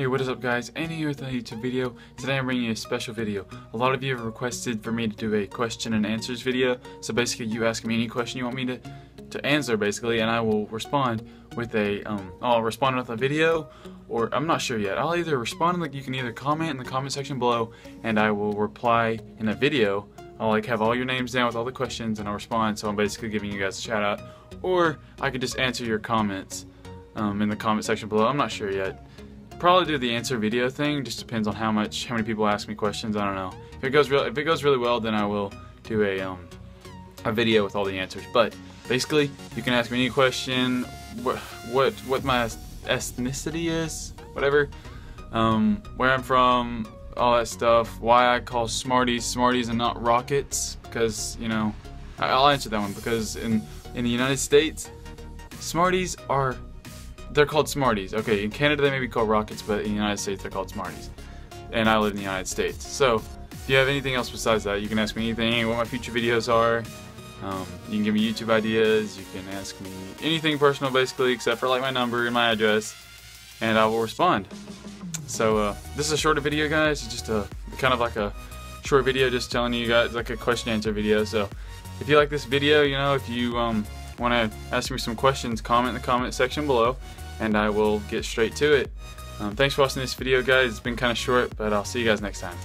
Hey, what is up guys? Andy here with a YouTube video. Today I'm bringing you a special video. A lot of you have requested for me to do a question and answers video. So basically you ask me any question you want me to answer basically, and I will respond with a I'll respond with a video, or I'm not sure yet. I'll either respond, like you can either comment in the comment section below and I will reply in a video. I'll like have all your names down with all the questions and I'll respond, so I'm basically giving you guys a shout out. Or I could just answer your comments in the comment section below. I'm not sure yet. Probably do the answer video thing. Just depends on how many people ask me questions. I don't know. If it goes really well, then I will do a video with all the answers. But basically, you can ask me any question. What my ethnicity is, whatever. Where I'm from, all that stuff. Why I call Smarties and not rockets? Because I'll answer that one. Because in the United States, Smarties are. They're called Smarties. Okay, in Canada they may be called rockets, but in the United States they're called Smarties. And I live in the United States. So, if you have anything else besides that, you can ask me anything, what my future videos are. You can give me YouTube ideas, you can ask me anything personal basically, except for like my number and my address, and I will respond. So, this is a shorter video guys, it's just a kind of like a short video just telling you guys, like a question answer video. So, if you like this video, if you want to ask me some questions, comment in the comment section below and I will get straight to it. Thanks for watching this video guys. It's been kind of short, but I'll see you guys next time.